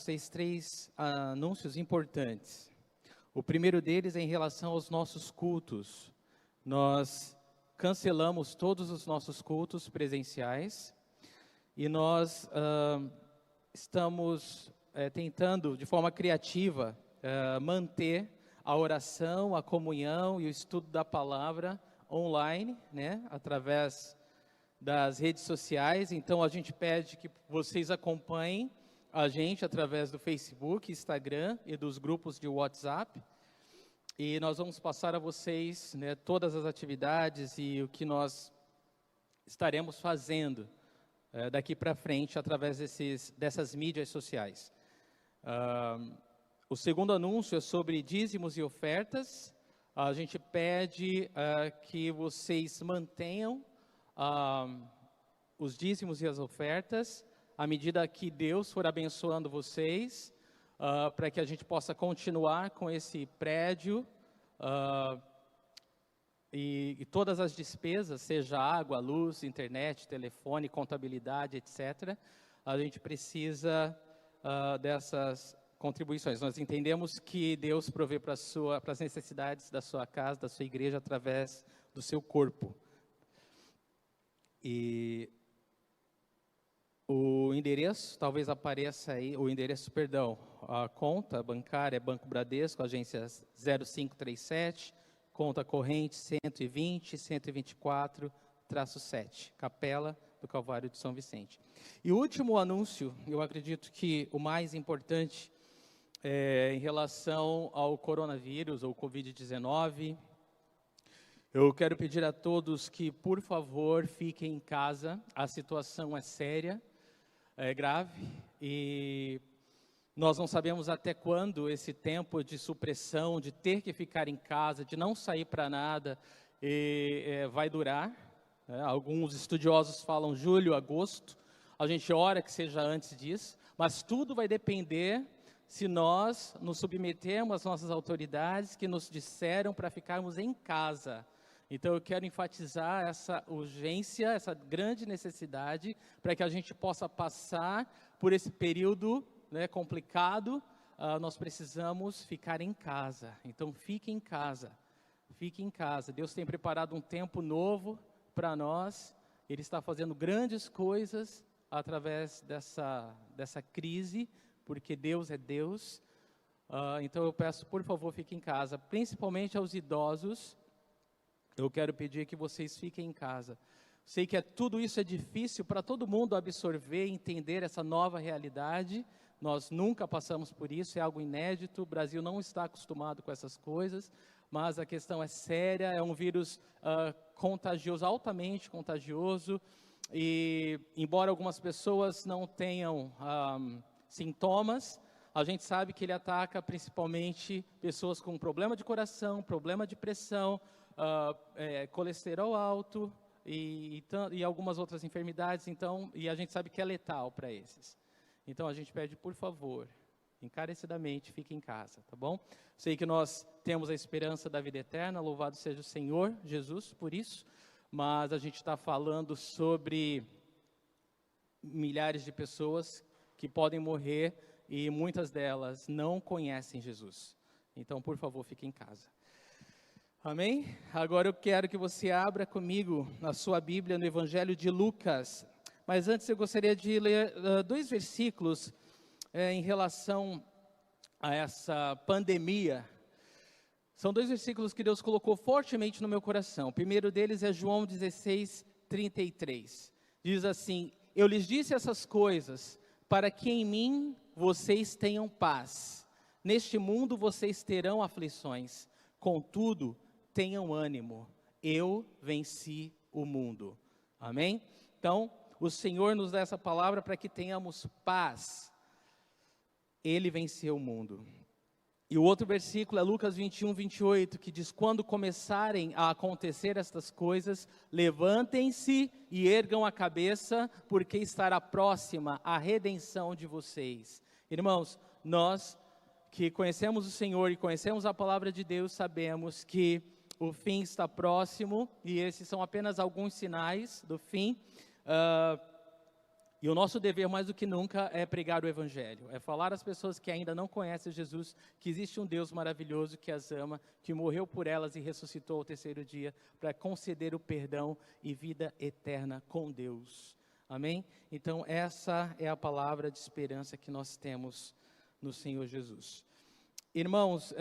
vocês três anúncios importantes. O primeiro deles é em relação aos nossos cultos. Nós cancelamos todos os nossos cultos presenciais e nós estamos tentando, de forma criativa, manter a oração, a comunhão e o estudo da palavra online, né, através das redes sociais. Então a gente pede que vocês acompanhem a gente através do Facebook, Instagram e dos grupos de WhatsApp. E nós vamos passar a vocês, né, todas as atividades e o que nós estaremos fazendo daqui para frente através dessas mídias sociais. O segundo anúncio é sobre dízimos e ofertas. A gente pede que vocês mantenham os dízimos e as ofertas à medida que Deus for abençoando vocês, para que a gente possa continuar com esse prédio e todas as despesas, seja água, luz, internet, telefone, contabilidade, etc. A gente precisa dessas contribuições. Nós entendemos que Deus provê para as necessidades da sua casa, da sua igreja, através do seu corpo. E o endereço, talvez apareça aí, a conta bancária é Banco Bradesco, agência 0537, conta corrente 120-124-7, Capela do Calvário de São Vicente. E o último anúncio, eu acredito que o mais importante, em relação ao coronavírus, ou Covid-19, eu quero pedir a todos que, por favor, fiquem em casa. A situação é séria, é grave, e nós não sabemos até quando esse tempo de supressão, de ter que ficar em casa, de não sair para nada, vai durar. Alguns estudiosos falam julho, agosto. A gente ora que seja antes disso, mas tudo vai depender se nós nos submetermos às nossas autoridades que nos disseram para ficarmos em casa. Então eu quero enfatizar essa urgência, essa grande necessidade, para que a gente possa passar por esse período, né, complicado. Nós precisamos ficar em casa. Então fique em casa, fique em casa. Deus tem preparado um tempo novo para nós. Ele está fazendo grandes coisas através dessa crise, porque Deus é Deus. Então eu peço, por favor, fique em casa, principalmente aos idosos. Eu quero pedir que vocês fiquem em casa. Sei que tudo isso é difícil para todo mundo absorver e entender essa nova realidade. Nós nunca passamos por isso, é algo inédito. O Brasil não está acostumado com essas coisas, mas a questão é séria. É um vírus contagioso, altamente contagioso. E embora algumas pessoas não tenham sintomas, a gente sabe que ele ataca principalmente pessoas com problema de coração, problema de pressão, colesterol alto e algumas outras enfermidades. Então, e a gente sabe que é letal para esses. Então a gente pede, por favor, encarecidamente, fique em casa, tá bom? Sei que nós temos a esperança da vida eterna, louvado seja o Senhor Jesus por isso, mas a gente está falando sobre milhares de pessoas que podem morrer e muitas delas não conhecem Jesus. Então, por favor, fique em casa. Amém? Agora eu quero que você abra comigo a sua Bíblia no Evangelho de Lucas. Mas antes eu gostaria de ler 2 versículos em relação a essa pandemia. São 2 versículos que Deus colocou fortemente no meu coração. O primeiro deles é João 16:33. Diz assim: eu lhes disse essas coisas para que em mim vocês tenham paz. Neste mundo vocês terão aflições. Contudo, tenham ânimo, eu venci o mundo. Amém? Então, o Senhor nos dá essa palavra para que tenhamos paz. Ele venceu o mundo. E o outro versículo é Lucas 21:28, que diz: quando começarem a acontecer estas coisas, levantem-se e ergam a cabeça, porque estará próxima a redenção de vocês. Irmãos, nós que conhecemos o Senhor e conhecemos a palavra de Deus, sabemos que o fim está próximo, e esses são apenas alguns sinais do fim. E o nosso dever, mais do que nunca, é pregar o Evangelho, é falar às pessoas que ainda não conhecem Jesus, que existe um Deus maravilhoso que as ama, que morreu por elas e ressuscitou ao terceiro dia, para conceder o perdão e vida eterna com Deus. Amém? Então, essa é a palavra de esperança que nós temos no Senhor Jesus. Irmãos,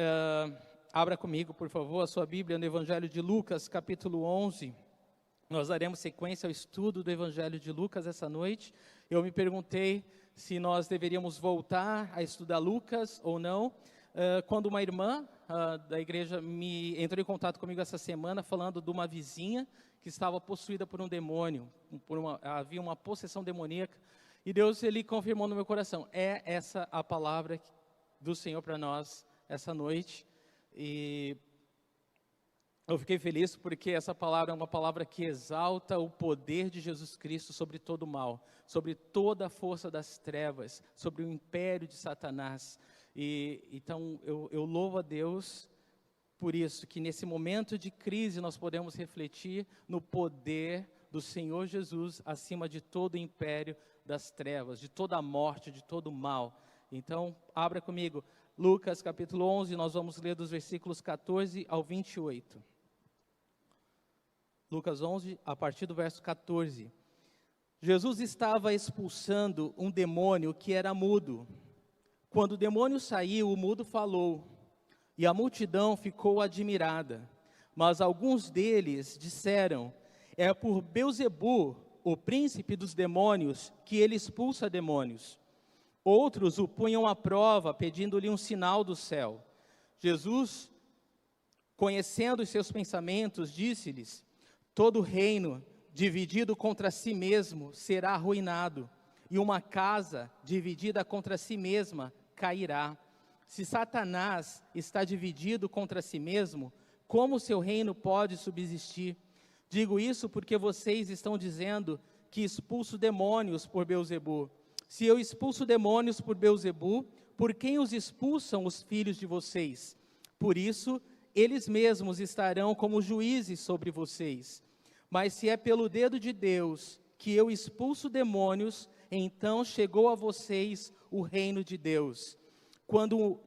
abra comigo, por favor, a sua Bíblia no Evangelho de Lucas, capítulo 11. Nós daremos sequência ao estudo do Evangelho de Lucas essa noite. Eu me perguntei se nós deveríamos voltar a estudar Lucas ou não, quando uma irmã da igreja entrou em contato comigo essa semana, falando de uma vizinha que estava possuída por um demônio, havia uma possessão demoníaca, e Deus, Ele confirmou no meu coração, é essa a palavra do Senhor para nós essa noite, e eu fiquei feliz porque essa palavra é uma palavra que exalta o poder de Jesus Cristo sobre todo o mal, sobre toda a força das trevas, sobre o império de Satanás. Então eu louvo a Deus por isso, que nesse momento de crise nós podemos refletir no poder do Senhor Jesus acima de todo o império das trevas, de toda a morte, de todo o mal. Então, abra comigo, Lucas capítulo 11, nós vamos ler dos versículos 14 ao 28. Lucas 11, a partir do verso 14. Jesus estava expulsando um demônio que era mudo. Quando o demônio saiu, o mudo falou, e a multidão ficou admirada. Mas alguns deles disseram, é por Belzebu, o príncipe dos demônios, que ele expulsa demônios. Outros o punham à prova, pedindo-lhe um sinal do céu. Jesus, conhecendo os seus pensamentos, disse-lhes, todo reino dividido contra si mesmo será arruinado, e uma casa dividida contra si mesma cairá. Se Satanás está dividido contra si mesmo, como seu reino pode subsistir? Digo isso porque vocês estão dizendo que expulso demônios por Belzebu. Se eu expulso demônios por Belzebu, por quem os expulsam os filhos de vocês? Por isso, eles mesmos estarão como juízes sobre vocês. Mas se é pelo dedo de Deus que eu expulso demônios, então chegou a vocês o reino de Deus. Quando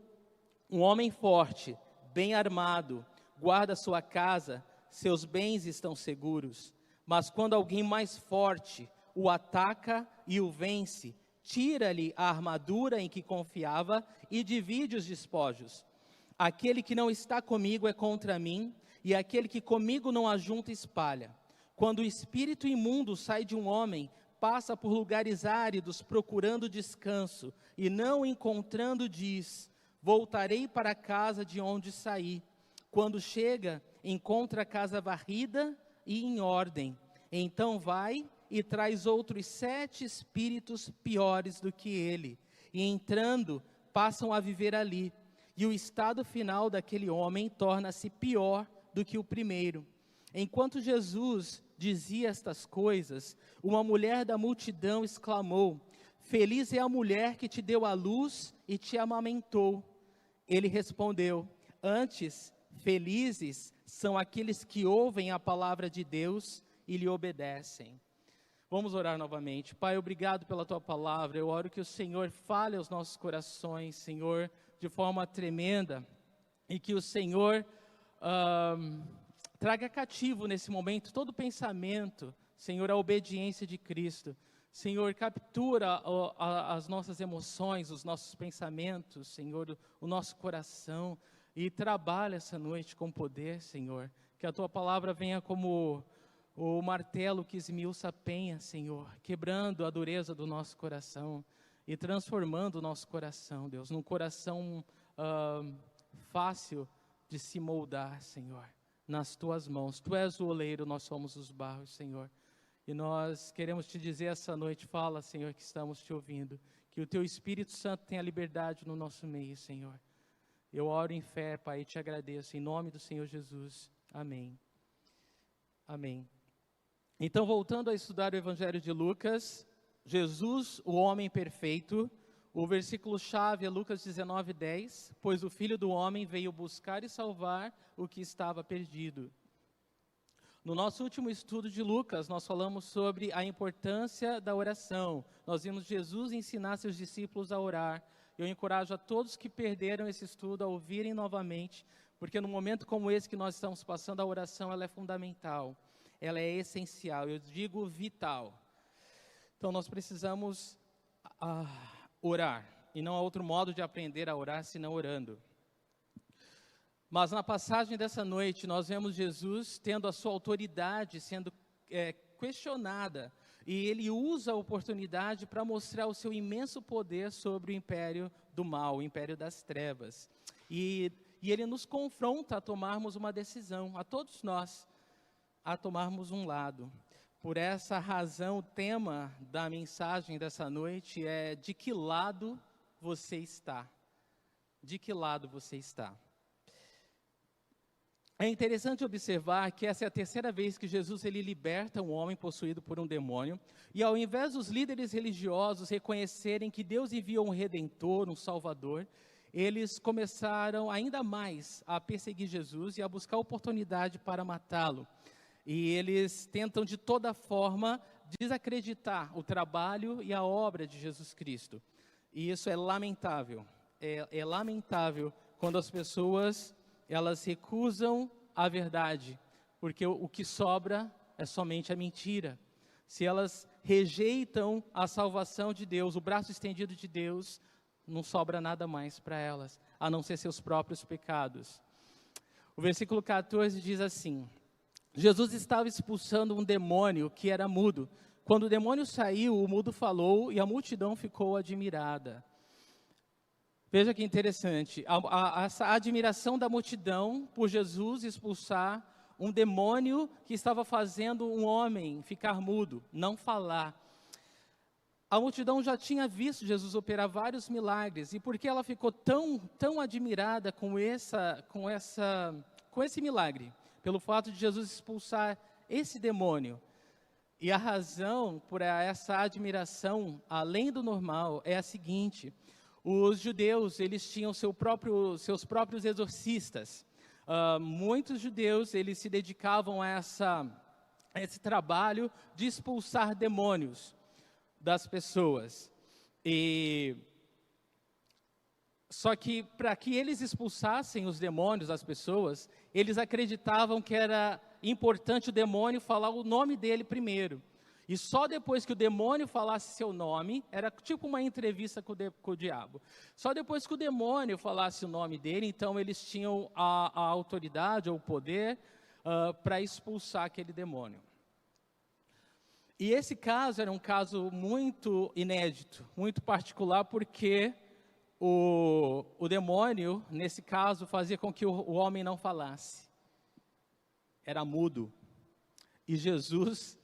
um homem forte, bem armado, guarda sua casa, seus bens estão seguros. Mas quando alguém mais forte o ataca e o vence, tira-lhe a armadura em que confiava e divide os despojos. Aquele que não está comigo é contra mim, e aquele que comigo não ajunta espalha. Quando o espírito imundo sai de um homem, passa por lugares áridos procurando descanso, e não encontrando diz, voltarei para a casa de onde saí. Quando chega, encontra a casa varrida e em ordem. Então vai e traz outros 7 espíritos piores do que ele, e entrando, passam a viver ali. E o estado final daquele homem torna-se pior do que o primeiro. Enquanto Jesus dizia estas coisas, uma mulher da multidão exclamou, feliz é a mulher que te deu à luz e te amamentou. Ele respondeu, antes, felizes são aqueles que ouvem a palavra de Deus e lhe obedecem. Vamos orar novamente. Pai, obrigado pela Tua palavra. Eu oro que o Senhor fale aos nossos corações, Senhor, de forma tremenda, e que o Senhor traga cativo nesse momento todo pensamento, Senhor, a obediência de Cristo. Senhor, captura as nossas emoções, os nossos pensamentos, Senhor, o nosso coração, e trabalha essa noite com poder, Senhor. Que a Tua palavra venha como o martelo que esmiuça a penha, Senhor, quebrando a dureza do nosso coração e transformando o nosso coração, Deus, num coração fácil de se moldar, Senhor, nas Tuas mãos. Tu és o oleiro, nós somos os barros, Senhor. E nós queremos Te dizer essa noite, fala, Senhor, que estamos Te ouvindo, que o Teu Espírito Santo tenha liberdade no nosso meio, Senhor. Eu oro em fé, Pai, e Te agradeço, em nome do Senhor Jesus. Amém. Amém. Então, voltando a estudar o Evangelho de Lucas, Jesus, o homem perfeito, o versículo-chave é Lucas 19:10, pois o Filho do Homem veio buscar e salvar o que estava perdido. No nosso último estudo de Lucas, nós falamos sobre a importância da oração. Nós vimos Jesus ensinar seus discípulos a orar. Eu encorajo a todos que perderam esse estudo a ouvirem novamente, porque no momento como esse que nós estamos passando, a oração ela é fundamental, ela é essencial, eu digo vital. Então nós precisamos orar, e não há outro modo de aprender a orar senão orando. Mas na passagem dessa noite, nós vemos Jesus tendo a sua autoridade sendo questionada. E ele usa a oportunidade para mostrar o seu imenso poder sobre o império do mal, o império das trevas. E ele nos confronta a tomarmos uma decisão, a todos nós, a tomarmos um lado. Por essa razão, o tema da mensagem dessa noite é: de que lado você está? De que lado você está? É interessante observar que essa é a terceira vez que Jesus ele liberta um homem possuído por um demônio. E ao invés dos líderes religiosos reconhecerem que Deus enviou um Redentor, um Salvador, eles começaram ainda mais a perseguir Jesus e a buscar oportunidade para matá-lo. E eles tentam de toda forma desacreditar o trabalho e a obra de Jesus Cristo. E isso é lamentável. É lamentável quando as pessoas elas recusam a verdade, porque o que sobra é somente a mentira. Se elas rejeitam a salvação de Deus, o braço estendido de Deus, não sobra nada mais para elas, a não ser seus próprios pecados. O versículo 14 diz assim: Jesus estava expulsando um demônio que era mudo. Quando o demônio saiu, o mudo falou e a multidão ficou admirada. Veja que interessante, essa admiração da multidão por Jesus expulsar um demônio que estava fazendo um homem ficar mudo, não falar. A multidão já tinha visto Jesus operar vários milagres, e porque ela ficou tão admirada com esse milagre, pelo fato de Jesus expulsar esse demônio. E a razão por essa admiração, além do normal, é a seguinte: os judeus, eles tinham seus próprios exorcistas. Muitos judeus, eles se dedicavam a esse trabalho de expulsar demônios das pessoas. Só que, para que eles expulsassem os demônios das pessoas, eles acreditavam que era importante o demônio falar o nome dele primeiro. E só depois que o demônio falasse seu nome, era tipo uma entrevista com o diabo. Só depois que o demônio falasse o nome dele, então eles tinham a autoridade ou o poder para expulsar aquele demônio. E esse caso era um caso muito inédito, muito particular, porque o demônio, nesse caso, fazia com que o homem não falasse. Era mudo. E Jesus,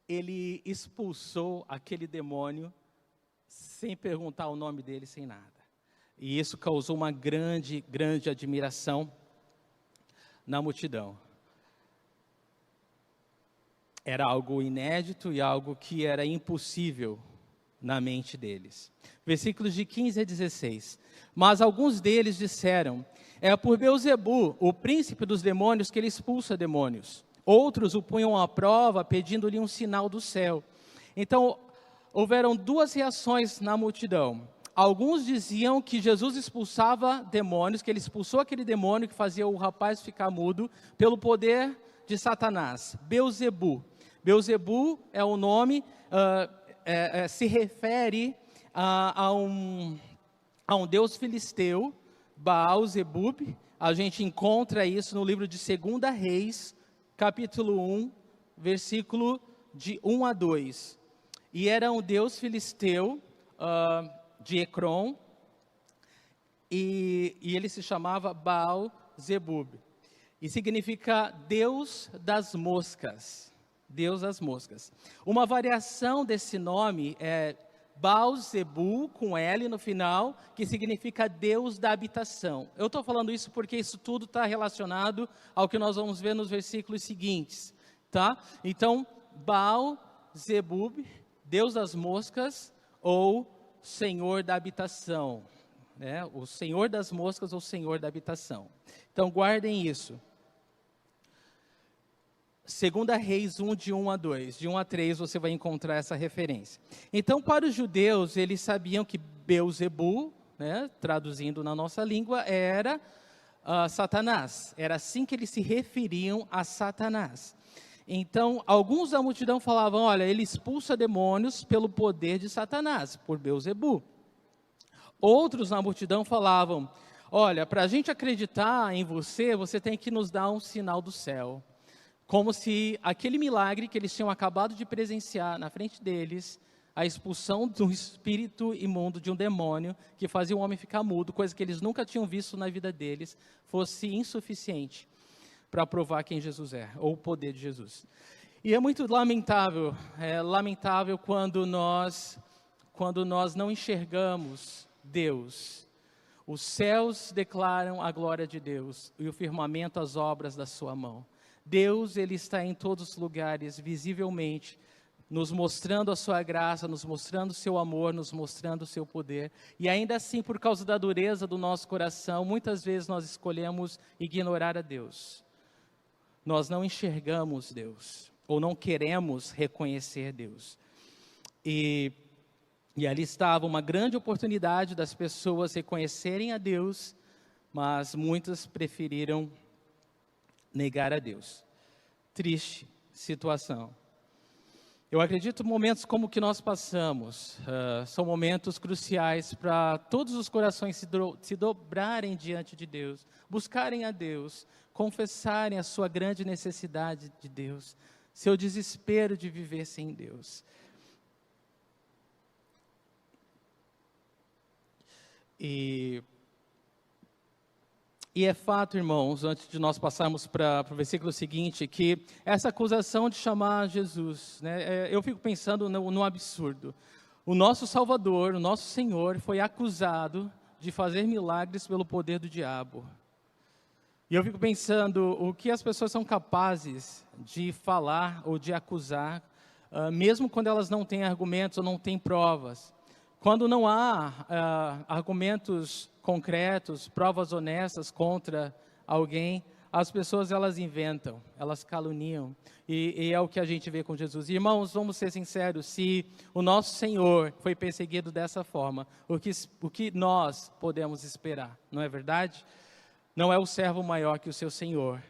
ele expulsou aquele demônio sem perguntar o nome dele, sem nada. E isso causou uma grande admiração na multidão. Era algo inédito e algo que era impossível na mente deles. Versículos de 15 a 16. Mas alguns deles disseram: é por Beelzebu, o príncipe dos demônios, que ele expulsa demônios. Outros o punham à prova, pedindo-lhe um sinal do céu. Então, houveram duas reações na multidão. Alguns diziam que Jesus expulsava demônios, que ele expulsou aquele demônio que fazia o rapaz ficar mudo, pelo poder de Satanás, Beelzebu. Beelzebu é o nome, se refere a um deus filisteu, Baal-zebub. A gente encontra isso no livro de 2 Reis, capítulo 1, versículo de 1 a 2. E era um deus filisteu de Ecrom, e ele se chamava Baal-zebub. E significa Deus das moscas. Deus das moscas. Uma variação desse nome é Baal-zebu, com L no final, que significa Deus da habitação. Eu estou falando isso porque isso tudo está relacionado ao que nós vamos ver nos versículos seguintes, tá? Então, Baal-zebub, Deus das moscas, ou Senhor da habitação, né? O Senhor das moscas ou Senhor da habitação. Então, guardem isso. 2 Reis 1, de 1 a 2. De 1 a 3 você vai encontrar essa referência. Então, para os judeus, eles sabiam que Beelzebu, né, traduzindo na nossa língua, era Satanás. Era assim que eles se referiam a Satanás. Então, alguns da multidão falavam, olha, ele expulsa demônios pelo poder de Satanás, por Beelzebu. Outros na multidão falavam, olha, para a gente acreditar em você, você tem que nos dar um sinal do céu. Como se aquele milagre que eles tinham acabado de presenciar na frente deles, a expulsão de um espírito imundo, de um demônio, que fazia o homem ficar mudo, coisa que eles nunca tinham visto na vida deles, fosse insuficiente para provar quem Jesus é, ou o poder de Jesus. E é muito lamentável quando nós não enxergamos Deus. Os céus declaram a glória de Deus, e o firmamento as obras da sua mão. Deus, Ele está em todos os lugares, visivelmente, nos mostrando a sua graça, nos mostrando o seu amor, nos mostrando o seu poder. E ainda assim, por causa da dureza do nosso coração, muitas vezes nós escolhemos ignorar a Deus. Nós não enxergamos Deus, ou não queremos reconhecer Deus. E ali estava uma grande oportunidade das pessoas reconhecerem a Deus, mas muitas preferiram negar a Deus. Triste situação. Eu acredito que momentos como o que nós passamos são momentos cruciais para todos os corações se dobrarem diante de Deus, buscarem a Deus, confessarem a sua grande necessidade de Deus, seu desespero de viver sem Deus. E é fato, irmãos, antes de nós passarmos para o versículo seguinte, que essa acusação de chamar Jesus, né, eu fico pensando no absurdo. O nosso Salvador, o nosso Senhor, foi acusado de fazer milagres pelo poder do diabo. E eu fico pensando o que as pessoas são capazes de falar ou de acusar, mesmo quando elas não têm argumentos ou não têm provas. Quando não há argumentos concretos, provas honestas contra alguém, as pessoas elas inventam, elas caluniam. E é o que a gente vê com Jesus. Irmãos, vamos ser sinceros, se o nosso Senhor foi perseguido dessa forma, o que nós podemos esperar, não é verdade? Não é o servo maior que o seu Senhor.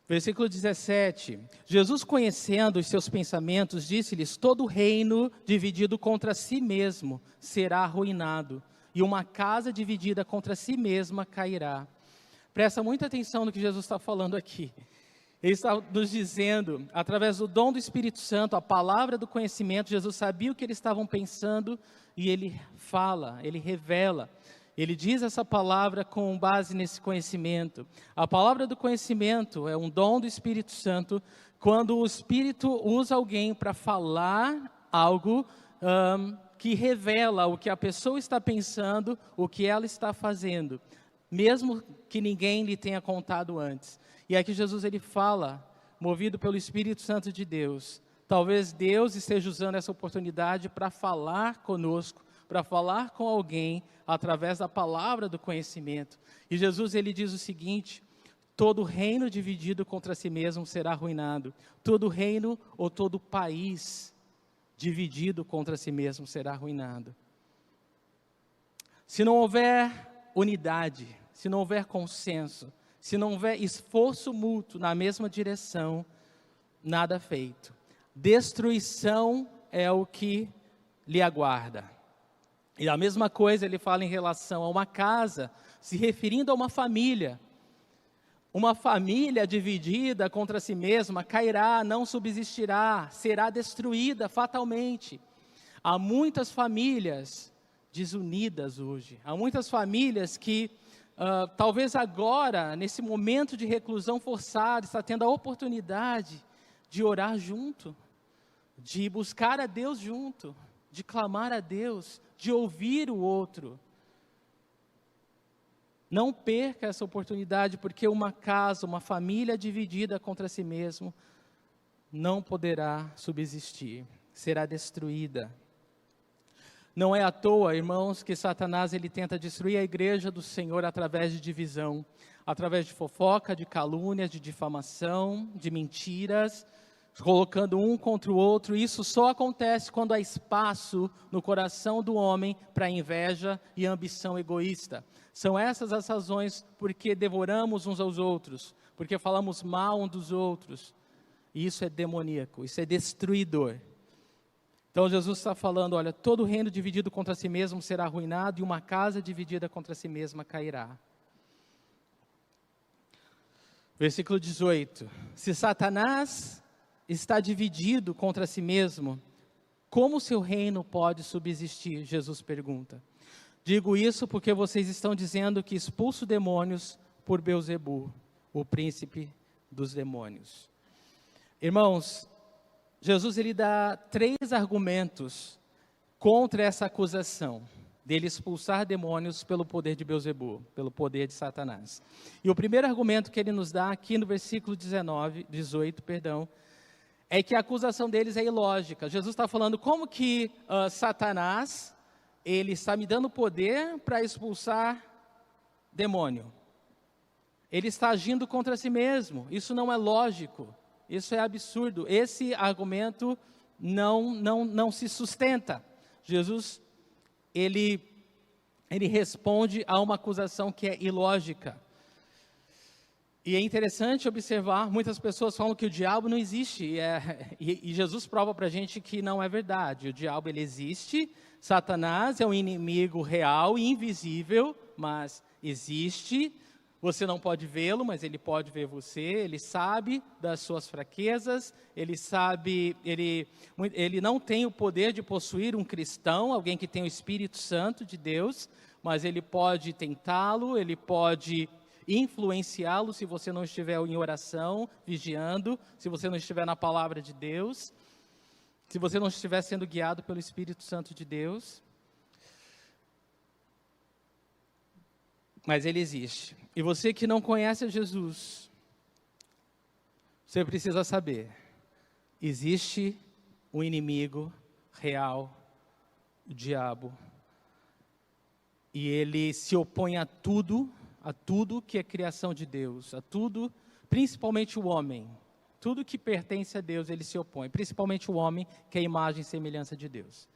Versículo 17, Jesus conhecendo os seus pensamentos, disse-lhes, todo reino dividido contra si mesmo será arruinado, e uma casa dividida contra si mesma cairá. Presta muita atenção no que Jesus está falando aqui. Ele está nos dizendo, através do dom do Espírito Santo, a palavra do conhecimento, Jesus sabia o que eles estavam pensando, e ele fala, ele revela. Ele diz essa palavra com base nesse conhecimento. A palavra do conhecimento é um dom do Espírito Santo, quando o Espírito usa alguém para falar algo que revela o que a pessoa está pensando, o que ela está fazendo, mesmo que ninguém lhe tenha contado antes. E aqui Jesus ele fala, movido pelo Espírito Santo de Deus. Talvez Deus esteja usando essa oportunidade para falar conosco, para falar com alguém através da palavra do conhecimento. E Jesus ele diz o seguinte, todo reino dividido contra si mesmo será arruinado. Todo reino ou todo país dividido contra si mesmo será arruinado. Se não houver unidade, se não houver consenso, se não houver esforço mútuo na mesma direção, nada feito. Destruição é o que lhe aguarda. E a mesma coisa ele fala em relação a uma casa, se referindo a uma família. Uma família dividida contra si mesma cairá, não subsistirá, será destruída fatalmente. Há muitas famílias desunidas hoje. Há muitas famílias que talvez agora, nesse momento de reclusão forçada, está tendo a oportunidade de orar junto, de buscar a Deus junto, de clamar a Deus, de ouvir o outro. Não perca essa oportunidade, porque uma casa, uma família dividida contra si mesmo, não poderá subsistir, será destruída. Não é à toa, irmãos, que Satanás ele tenta destruir a igreja do Senhor através de divisão, através de fofoca, de calúnias, de difamação, de mentiras, colocando um contra o outro. Isso só acontece quando há espaço no coração do homem para inveja e ambição egoísta. São essas as razões porque devoramos uns aos outros, porque falamos mal uns dos outros. E isso é demoníaco, isso é destruidor. Então Jesus está falando, olha, todo reino dividido contra si mesmo será arruinado e uma casa dividida contra si mesma cairá. Versículo 18. Se Satanás está dividido contra si mesmo, como seu reino pode subsistir? Jesus pergunta. Digo isso porque vocês estão dizendo que expulso demônios por Beelzebu, o príncipe dos demônios. Irmãos, Jesus ele dá 3 argumentos contra essa acusação dele expulsar demônios pelo poder de Beelzebu, pelo poder de Satanás. E o primeiro argumento que ele nos dá aqui no versículo 18, é que a acusação deles é ilógica. Jesus está falando como que Satanás, ele está me dando poder para expulsar demônio. Ele está agindo contra si mesmo, isso não é lógico. Isso é absurdo. Esse argumento não se sustenta. Jesus, ele responde a uma acusação que é ilógica. E é interessante observar, muitas pessoas falam que o diabo não existe. E Jesus prova para a gente que não é verdade. O diabo ele existe, Satanás é um inimigo real e invisível, mas existe. Você não pode vê-lo, mas ele pode ver você. Ele sabe das suas fraquezas. Ele não tem o poder de possuir um cristão, alguém que tem o Espírito Santo de Deus, mas ele pode tentá-lo, ele pode influenciá-lo se você não estiver em oração, vigiando, se você não estiver na palavra de Deus, se você não estiver sendo guiado pelo Espírito Santo de Deus. Mas ele existe. E você que não conhece a Jesus, você precisa saber, existe um inimigo real, o diabo, e ele se opõe a tudo que é criação de Deus, a tudo, principalmente o homem, tudo que pertence a Deus ele se opõe, principalmente o homem que é a imagem e semelhança de Deus.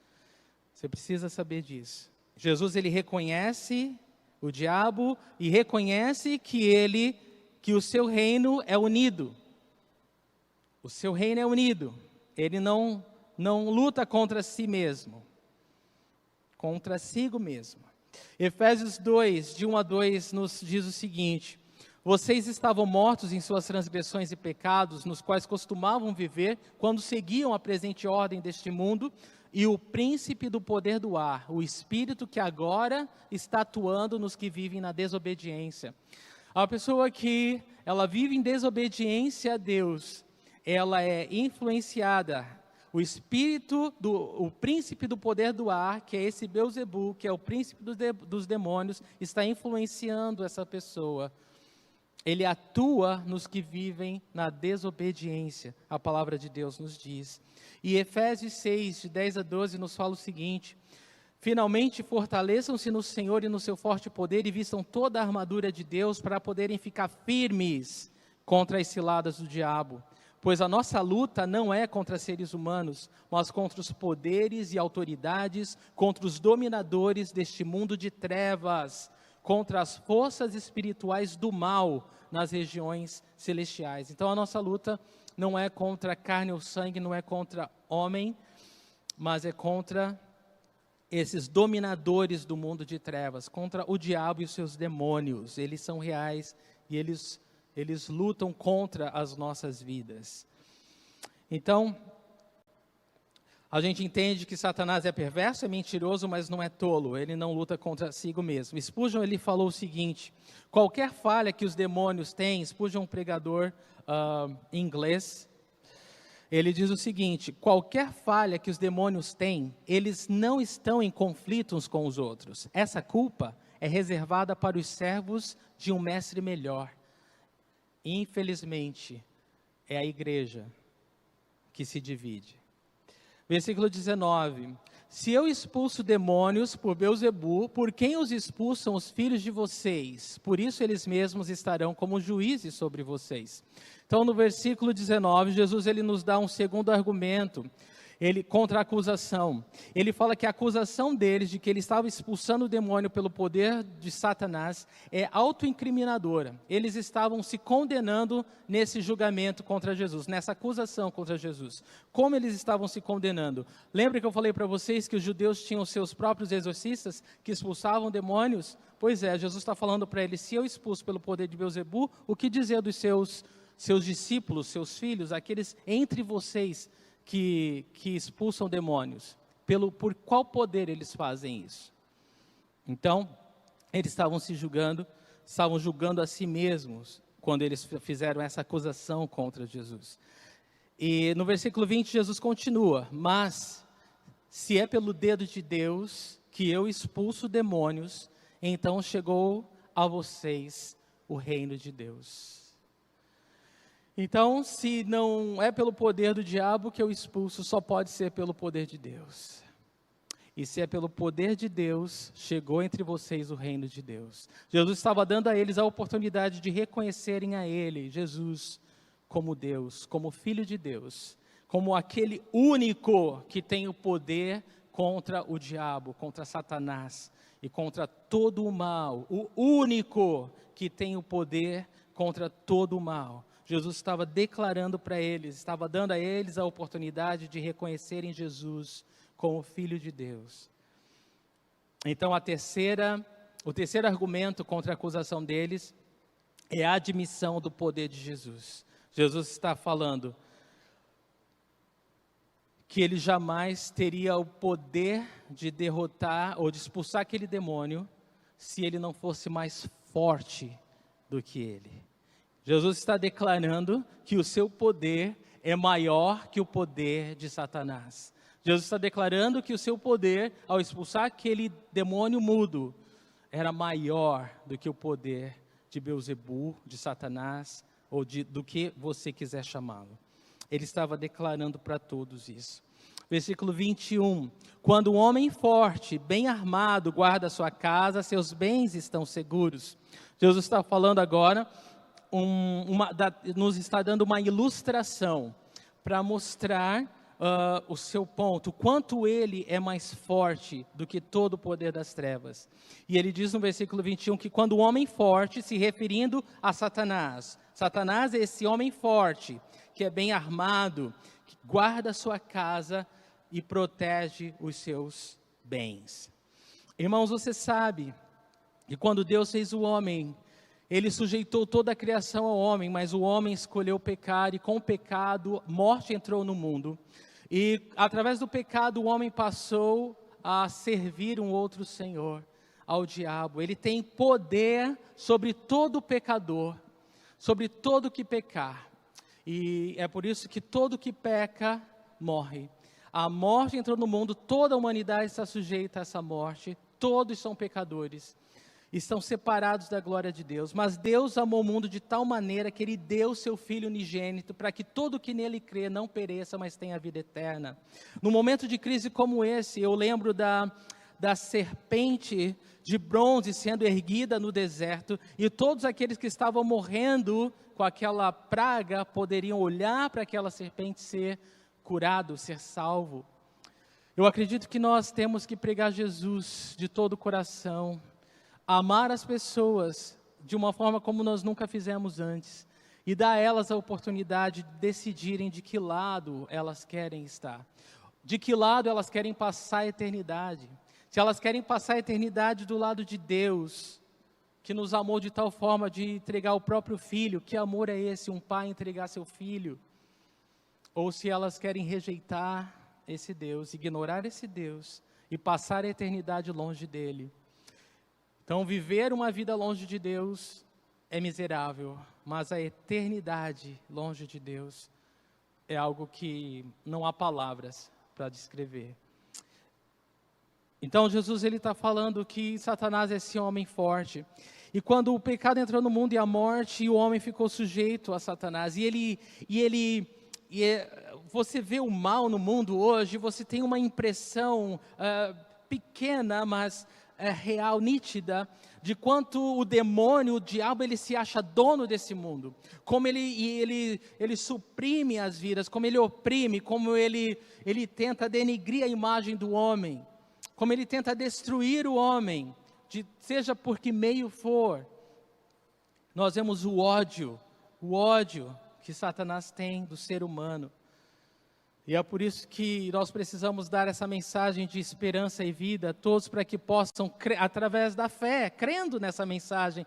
Você precisa saber disso. Jesus ele reconhece o diabo e reconhece que o seu reino é unido. O seu reino é unido. Ele não luta contra si mesmo, contra si mesmo. Efésios 2, de 1 a 2, nos diz o seguinte: vocês estavam mortos em suas transgressões e pecados, nos quais costumavam viver, quando seguiam a presente ordem deste mundo, e o príncipe do poder do ar, o espírito que agora está atuando nos que vivem na desobediência. A pessoa que ela vive em desobediência a Deus, ela é influenciada. O príncipe do poder do ar, que é esse Beelzebu, que é o príncipe dos demônios, está influenciando essa pessoa. Ele atua nos que vivem na desobediência, a palavra de Deus nos diz. E Efésios 6, de 10 a 12, nos fala o seguinte: finalmente fortaleçam-se no Senhor e no seu forte poder e vistam toda a armadura de Deus para poderem ficar firmes contra as ciladas do diabo. Pois a nossa luta não é contra seres humanos, mas contra os poderes e autoridades, contra os dominadores deste mundo de trevas, contra as forças espirituais do mal nas regiões celestiais. Então a nossa luta não é contra carne ou sangue, não é contra homem, mas é contra esses dominadores do mundo de trevas, contra o diabo e os seus demônios. Eles são reais e eles lutam contra as nossas vidas. Então, a gente entende que Satanás é perverso, é mentiroso, mas não é tolo. Ele não luta contra si mesmo. Spurgeon ele falou o seguinte: qualquer falha que os demônios têm, Spurgeon é um pregador inglês, ele diz o seguinte: qualquer falha que os demônios têm, eles não estão em conflito uns com os outros. Essa culpa é reservada para os servos de um mestre melhor. Infelizmente, é a igreja que se divide. Versículo 19: se eu expulso demônios por Beelzebu, por quem os expulsam os filhos de vocês? Por isso eles mesmos estarão como juízes sobre vocês. Então, no versículo 19, Jesus ele nos dá um segundo argumento contra a acusação. Ele fala que a acusação deles de que ele estava expulsando o demônio pelo poder de Satanás é autoincriminadora. Eles estavam se condenando nesse julgamento contra Jesus, nessa acusação contra Jesus. Como eles estavam se condenando? Lembra que eu falei para vocês que os judeus tinham seus próprios exorcistas que expulsavam demônios? Pois é, Jesus está falando para eles, se eu expulso pelo poder de Beelzebu, o que dizer dos seus discípulos, seus filhos, aqueles entre vocês que expulsam demônios? Por qual poder eles fazem isso? Então, eles estavam julgando a si mesmos, quando eles fizeram essa acusação contra Jesus. E no versículo 20, Jesus continua, mas, se é pelo dedo de Deus que eu expulso demônios, então chegou a vocês o reino de Deus. Então, se não é pelo poder do diabo que eu expulso, só pode ser pelo poder de Deus. E se é pelo poder de Deus, chegou entre vocês o reino de Deus. Jesus estava dando a eles a oportunidade de reconhecerem a Ele, Jesus, como Deus, como Filho de Deus, como aquele único que tem o poder contra o diabo, contra Satanás e contra todo o mal. O único que tem o poder contra todo o mal. Jesus estava declarando para eles, estava dando a eles a oportunidade de reconhecerem Jesus como Filho de Deus. Então, o terceiro argumento contra a acusação deles é a admissão do poder de Jesus. Jesus está falando que ele jamais teria o poder de derrotar ou de expulsar aquele demônio se ele não fosse mais forte do que ele. Jesus está declarando que o seu poder é maior que o poder de Satanás. Jesus está declarando que o seu poder, ao expulsar aquele demônio mudo, era maior do que o poder de Beelzebu, de Satanás, ou do que você quiser chamá-lo. Ele estava declarando para todos isso. Versículo 21, quando um homem forte, bem armado, guarda sua casa, seus bens estão seguros. Jesus está falando agora, nos está dando uma ilustração para mostrar o seu ponto, o quanto ele é mais forte do que todo o poder das trevas. E ele diz no versículo 21 que quando o homem forte, se referindo a Satanás, Satanás é esse homem forte, que é bem armado, que guarda a sua casa e protege os seus bens. Irmãos, você sabe que quando Deus fez o homem, Ele sujeitou toda a criação ao homem, mas o homem escolheu pecar, e com o pecado, morte entrou no mundo. E através do pecado, o homem passou a servir um outro senhor, ao diabo. Ele tem poder sobre todo pecador, sobre todo que pecar. E é por isso que todo que peca, morre. A morte entrou no mundo, toda a humanidade está sujeita a essa morte, todos são pecadores. Estão separados da glória de Deus, mas Deus amou o mundo de tal maneira que Ele deu seu Filho unigênito, para que todo que nele crê não pereça, mas tenha vida eterna. No momento de crise como esse, eu lembro da serpente de bronze sendo erguida no deserto, e todos aqueles que estavam morrendo com aquela praga, poderiam olhar para aquela serpente ser curado, ser salvo. Eu acredito que nós temos que pregar Jesus de todo o coração, amar as pessoas de uma forma como nós nunca fizemos antes, e dar a elas a oportunidade de decidirem de que lado elas querem estar, de que lado elas querem passar a eternidade. Se elas querem passar a eternidade do lado de Deus, que nos amou de tal forma de entregar o próprio Filho, que amor é esse, um pai entregar seu filho? Ou se elas querem rejeitar esse Deus, ignorar esse Deus, e passar a eternidade longe dele. Então, viver uma vida longe de Deus é miserável, mas a eternidade longe de Deus é algo que não há palavras para descrever. Então, Jesus ele está falando que Satanás é esse homem forte. E quando o pecado entrou no mundo e a morte, o homem ficou sujeito a Satanás. você vê o mal no mundo hoje, você tem uma impressão pequena, mas real, nítida, de quanto o demônio, o diabo, ele se acha dono desse mundo. Como ele suprime as vidas, como ele oprime, como ele tenta denigrir a imagem do homem, como ele tenta destruir o homem, seja por que meio for. Nós vemos o ódio que Satanás tem do ser humano. E é por isso que nós precisamos dar essa mensagem de esperança e vida a todos, para que possam, através da fé, crendo nessa mensagem,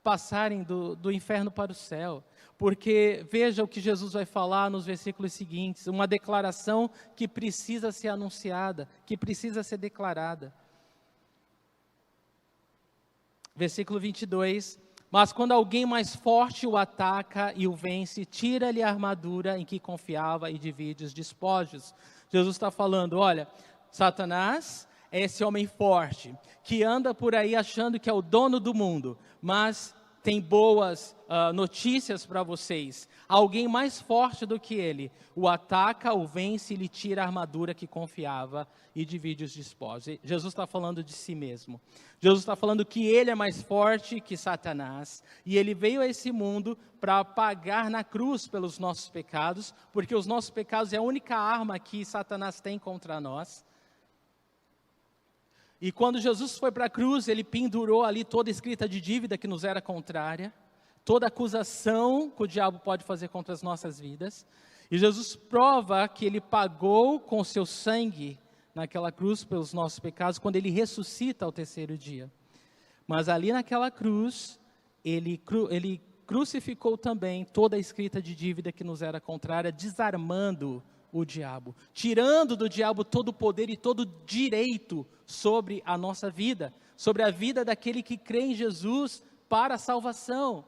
passarem do inferno para o céu. Porque veja o que Jesus vai falar nos versículos seguintes, uma declaração que precisa ser anunciada, que precisa ser declarada. Versículo 22, mas quando alguém mais forte o ataca e o vence, tira-lhe a armadura em que confiava e divide os despojos. Jesus está falando, olha, Satanás é esse homem forte, que anda por aí achando que é o dono do mundo, mas tem boas notícias para vocês. Alguém mais forte do que ele o ataca, o vence e lhe tira a armadura que confiava e divide os despojos. Jesus está falando de si mesmo. Jesus está falando que ele é mais forte que Satanás e ele veio a esse mundo para pagar na cruz pelos nossos pecados, porque os nossos pecados é a única arma que Satanás tem contra nós. E quando Jesus foi para a cruz, ele pendurou ali toda escrita de dívida que nos era contrária, toda acusação que o diabo pode fazer contra as nossas vidas. E Jesus prova que ele pagou com o seu sangue naquela cruz pelos nossos pecados, quando ele ressuscita ao terceiro dia. Mas ali naquela cruz, ele crucificou também toda a escrita de dívida que nos era contrária, desarmando o diabo, tirando do diabo todo o poder e todo o direito sobre a nossa vida, sobre a vida daquele que crê em Jesus para a salvação.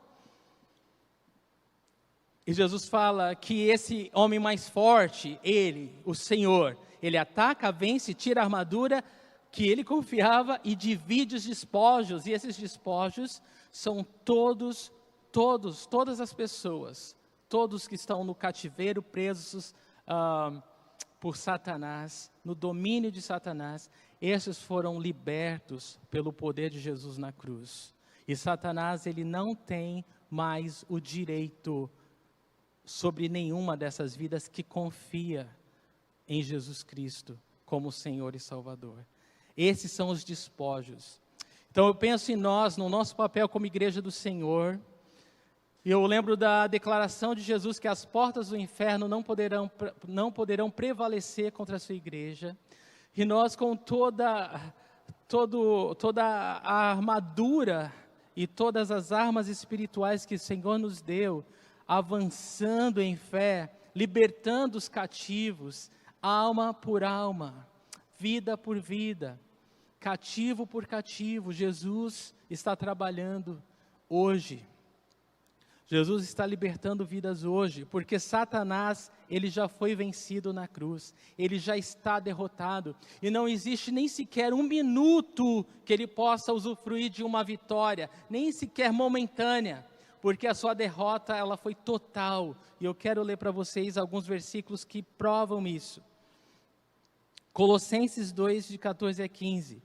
E Jesus fala que esse homem mais forte, ele, o Senhor, ele ataca, vence, tira a armadura que ele confiava e divide os despojos, e esses despojos são todas as pessoas, todos que estão no cativeiro, presos por Satanás, no domínio de Satanás, esses foram libertos pelo poder de Jesus na cruz. E Satanás, ele não tem mais o direito sobre nenhuma dessas vidas que confia em Jesus Cristo como Senhor e Salvador. Esses são os despojos. Então eu penso em nós, no nosso papel como igreja do Senhor. E eu lembro da declaração de Jesus que as portas do inferno não poderão prevalecer contra a sua igreja. E nós, com toda a armadura e todas as armas espirituais que o Senhor nos deu, avançando em fé, libertando os cativos, alma por alma, vida por vida, cativo por cativo, Jesus está trabalhando hoje. Jesus está libertando vidas hoje, porque Satanás, ele já foi vencido na cruz, ele já está derrotado, e não existe nem sequer um minuto que ele possa usufruir de uma vitória, nem sequer momentânea, porque a sua derrota, ela foi total, e eu quero ler para vocês alguns versículos que provam isso. Colossenses 2, de 14 a 15.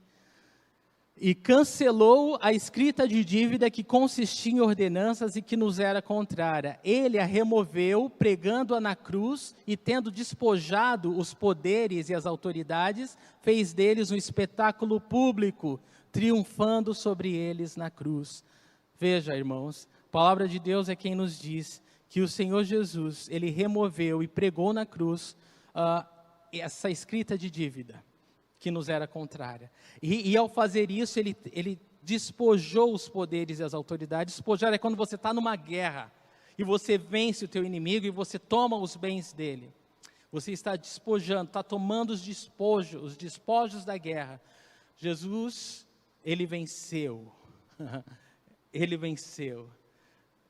E cancelou a escrita de dívida que consistia em ordenanças e que nos era contrária. Ele a removeu, pregando-a na cruz, e tendo despojado os poderes e as autoridades, fez deles um espetáculo público, triunfando sobre eles na cruz. Veja, irmãos, a palavra de Deus é quem nos diz que o Senhor Jesus, ele removeu e pregou na cruz essa escrita de dívida que nos era contrária. E ao fazer isso, ele despojou os poderes e as autoridades. Despojar é quando você está numa guerra, e você vence o teu inimigo, e você toma os bens dele. Você está despojando, está tomando os despojos da guerra. Jesus, ele venceu. Ele venceu.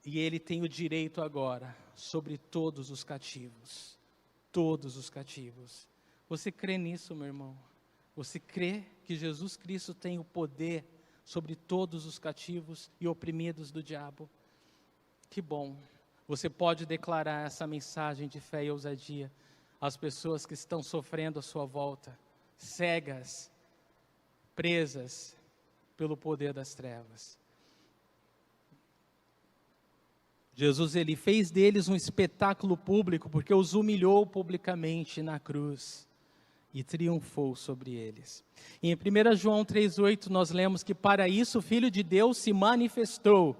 E ele tem o direito agora sobre todos os cativos. Todos os cativos. Você crê nisso, meu irmão? Você crê que Jesus Cristo tem o poder sobre todos os cativos e oprimidos do diabo? Que bom. Você pode declarar essa mensagem de fé e ousadia. as pessoas que estão sofrendo à sua volta, cegas, presas pelo poder das trevas. Jesus, ele fez deles um espetáculo público, porque os humilhou publicamente na cruz e triunfou sobre eles. E em 1 João 3,8 nós lemos que para isso o Filho de Deus se manifestou,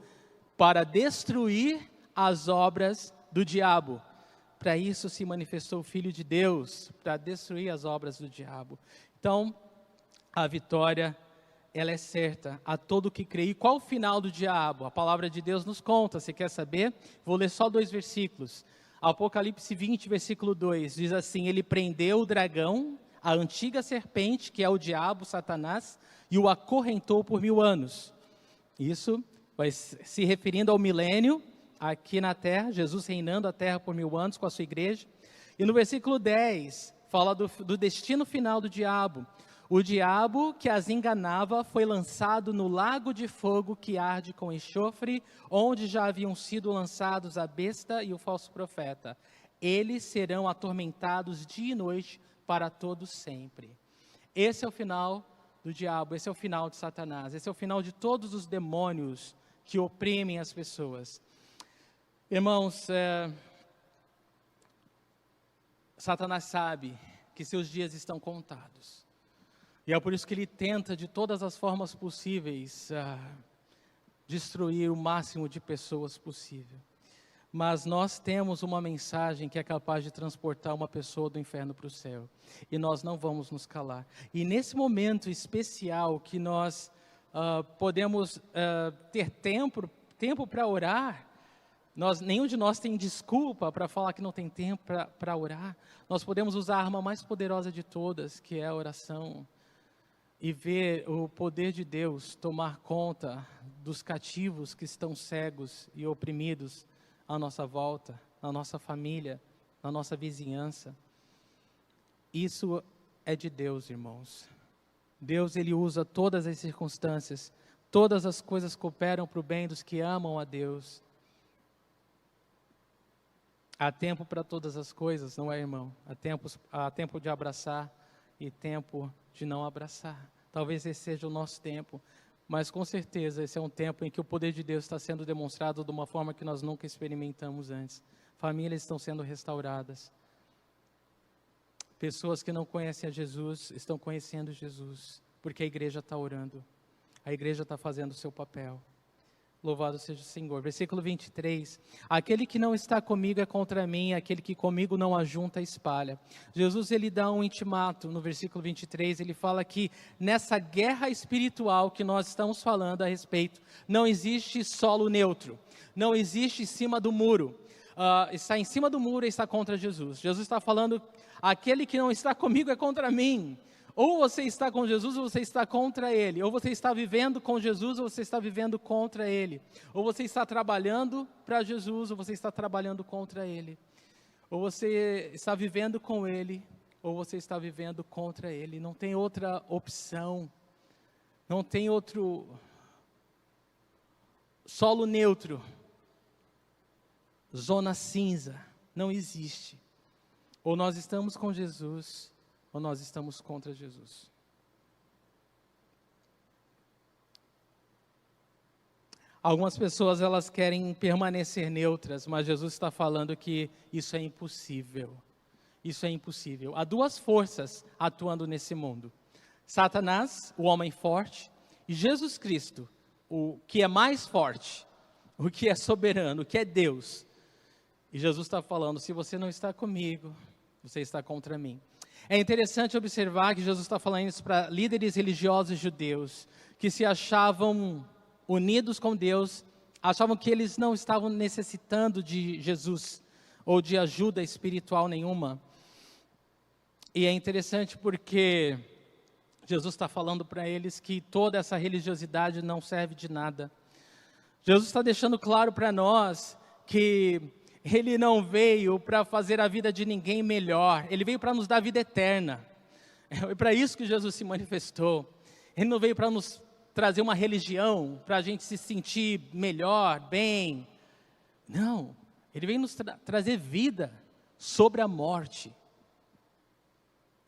para destruir as obras do diabo. Para isso se manifestou o Filho de Deus, para destruir as obras do diabo. Então, a vitória, ela é certa a todo que crê. E qual o final do diabo? A palavra de Deus nos conta, você quer saber? Vou ler só 2 versículos. Apocalipse 20, versículo 2, diz assim: ele prendeu o dragão, a antiga serpente, que é o diabo, Satanás, e o acorrentou por 1000 anos. Isso vai se referindo ao milênio, aqui na terra, Jesus reinando a terra por 1000 anos com a sua igreja. E no versículo 10, fala do destino final do diabo. O diabo que as enganava foi lançado no lago de fogo que arde com enxofre, onde já haviam sido lançados a besta e o falso profeta. Eles serão atormentados dia e noite para todos sempre. Esse é o final do diabo, esse é o final de Satanás, esse é o final de todos os demônios que oprimem as pessoas. Irmãos, Satanás sabe que seus dias estão contados. E é por isso que ele tenta de todas as formas possíveis destruir o máximo de pessoas possível. Mas nós temos uma mensagem que é capaz de transportar uma pessoa do inferno para o céu. E nós não vamos nos calar. E nesse momento especial que nós podemos ter tempo para orar, nenhum de nós tem desculpa para falar que não tem tempo para orar. Nós podemos usar a arma mais poderosa de todas, que é a oração. E ver o poder de Deus tomar conta dos cativos que estão cegos e oprimidos à nossa volta, na nossa família, na nossa vizinhança. Isso é de Deus, irmãos. Deus, ele usa todas as circunstâncias, todas as coisas cooperam para o bem dos que amam a Deus. Há tempo para todas as coisas, não é, irmão? Há tempo de abraçar e tempo de não abraçar. Talvez esse seja o nosso tempo, mas com certeza esse é um tempo em que o poder de Deus está sendo demonstrado de uma forma que nós nunca experimentamos antes. Famílias estão sendo restauradas. Pessoas que não conhecem a Jesus estão conhecendo Jesus, porque a igreja está orando. A igreja está fazendo o seu papel. Louvado seja o Senhor. Versículo 23. Aquele que não está comigo é contra mim, aquele que comigo não ajunta, espalha. Jesus, ele dá um intimato no versículo 23, ele fala que nessa guerra espiritual que nós estamos falando a respeito, não existe solo neutro, não existe em cima do muro. Está em cima do muro e está contra Jesus. Jesus está falando, aquele que não está comigo é contra mim. Ou você está com Jesus ou você está contra Ele. Ou você está vivendo com Jesus ou você está vivendo contra Ele. Ou você está trabalhando para Jesus ou você está trabalhando contra Ele. Ou você está vivendo com Ele ou você está vivendo contra Ele. Não tem outra opção. Não tem outro solo neutro. Zona cinza. Não existe. Ou nós estamos com Jesus ou nós estamos contra Jesus. Algumas pessoas, elas querem permanecer neutras, mas Jesus está falando que isso é impossível. Isso é impossível. Há duas forças atuando nesse mundo. Satanás, o homem forte, e Jesus Cristo, o que é mais forte, o que é soberano, o que é Deus. E Jesus está falando, se você não está comigo, você está contra mim. É interessante observar que Jesus está falando isso para líderes religiosos judeus, que se achavam unidos com Deus, achavam que eles não estavam necessitando de Jesus, ou de ajuda espiritual nenhuma. E é interessante porque Jesus está falando para eles que toda essa religiosidade não serve de nada. Jesus está deixando claro para nós que Ele não veio para fazer a vida de ninguém melhor. Ele veio para nos dar vida eterna. É para isso que Jesus se manifestou. Ele não veio para nos trazer uma religião, para a gente se sentir melhor, bem. Não. Ele veio nos trazer vida sobre a morte.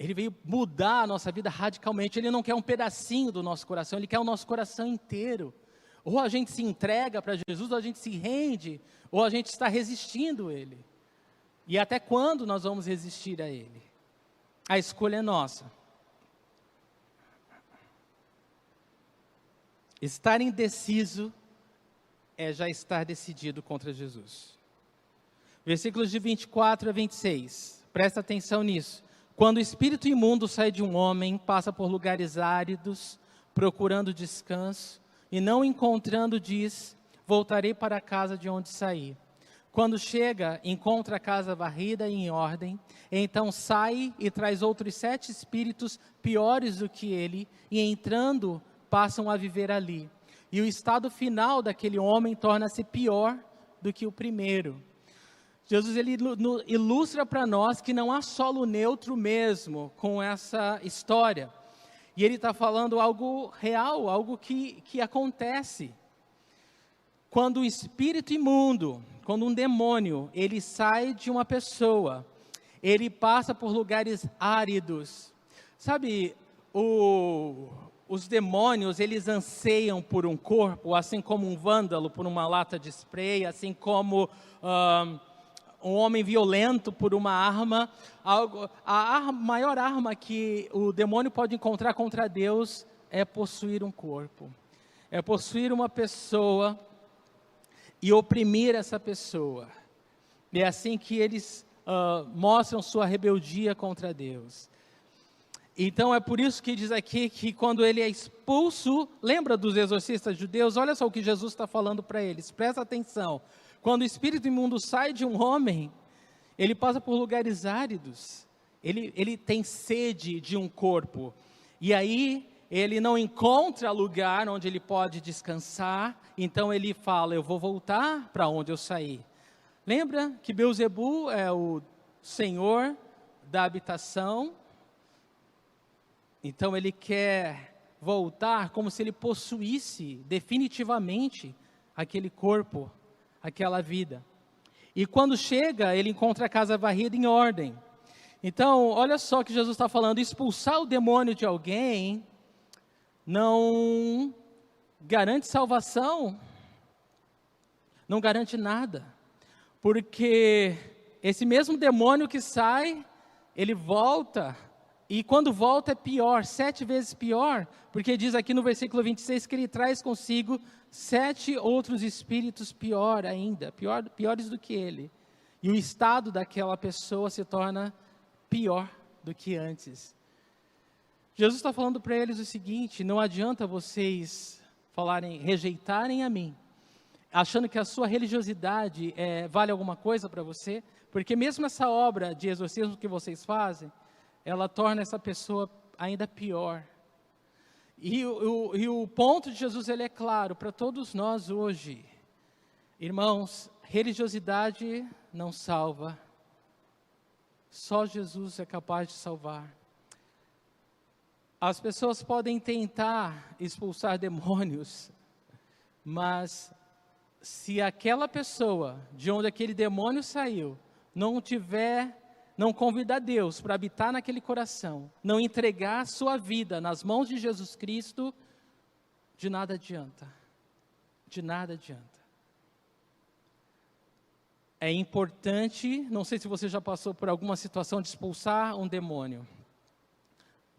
Ele veio mudar a nossa vida radicalmente. Ele não quer um pedacinho do nosso coração, Ele quer o nosso coração inteiro. Ou a gente se entrega para Jesus, ou a gente se rende, ou a gente está resistindo a Ele. E até quando nós vamos resistir a Ele? A escolha é nossa. Estar indeciso é já estar decidido contra Jesus. Versículos de 24 a 26. Presta atenção nisso. Quando o espírito imundo sai de um homem, passa por lugares áridos, procurando descanso, e não encontrando, diz: voltarei para a casa de onde saí. Quando chega, encontra a casa varrida e em ordem, então sai e traz outros 7 espíritos piores do que ele, e entrando, passam a viver ali. E o estado final daquele homem torna-se pior do que o primeiro. Jesus ele ilustra para nós que não há solo neutro mesmo com essa história. E ele está falando algo real, algo que acontece. Quando o espírito imundo, quando um demônio, ele sai de uma pessoa, ele passa por lugares áridos. Sabe, os demônios, eles anseiam por um corpo, assim como um vândalo por uma lata de spray, assim como um homem violento por uma arma. A maior arma que o demônio pode encontrar contra Deus é possuir um corpo. É possuir uma pessoa e oprimir essa pessoa. É assim que eles mostram sua rebeldia contra Deus. Então é por isso que diz aqui que quando ele é expulso, lembra dos exorcistas judeus? Olha só o que Jesus está falando para eles, presta atenção. Quando o espírito imundo sai de um homem, ele passa por lugares áridos, ele tem sede de um corpo, e aí ele não encontra lugar onde ele pode descansar, então ele fala: eu vou voltar para onde eu saí. Lembra que Beelzebu é o senhor da habitação? Então ele quer voltar como se ele possuísse definitivamente aquele corpo, aquela vida. E quando chega, ele encontra a casa varrida em ordem. Então, olha só que Jesus está falando: expulsar o demônio de alguém não garante salvação, não garante nada. Porque esse mesmo demônio que sai, ele volta. E quando volta é pior, 7 vezes pior, porque diz aqui no versículo 26 que ele traz consigo 7 outros espíritos pior ainda, piores do que ele. E o estado daquela pessoa se torna pior do que antes. Jesus está falando para eles o seguinte: não adianta vocês rejeitarem a mim, achando que a sua religiosidade vale alguma coisa para você, porque mesmo essa obra de exorcismo que vocês fazem, ela torna essa pessoa ainda pior. E o ponto de Jesus, ele é claro para todos nós hoje. Irmãos, religiosidade não salva. Só Jesus é capaz de salvar. As pessoas podem tentar expulsar demônios, mas se aquela pessoa, de onde aquele demônio saiu, não convidar Deus para habitar naquele coração, não entregar a sua vida nas mãos de Jesus Cristo, de nada adianta. De nada adianta. É importante, não sei se você já passou por alguma situação de expulsar um demônio.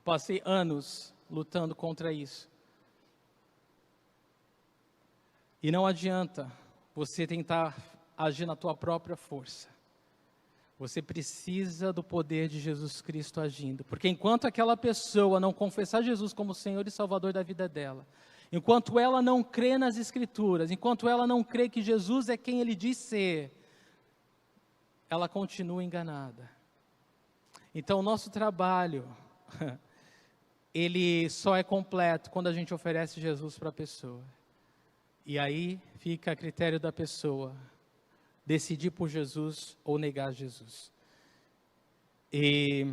Passei anos lutando contra isso. E não adianta você tentar agir na tua própria força. Você precisa do poder de Jesus Cristo agindo. Porque enquanto aquela pessoa não confessar Jesus como Senhor e Salvador da vida dela, enquanto ela não crê nas Escrituras, enquanto ela não crê que Jesus é quem Ele diz ser, ela continua enganada. Então o nosso trabalho, ele só é completo quando a gente oferece Jesus para a pessoa. E aí fica a critério da pessoa decidir por Jesus ou negar Jesus. E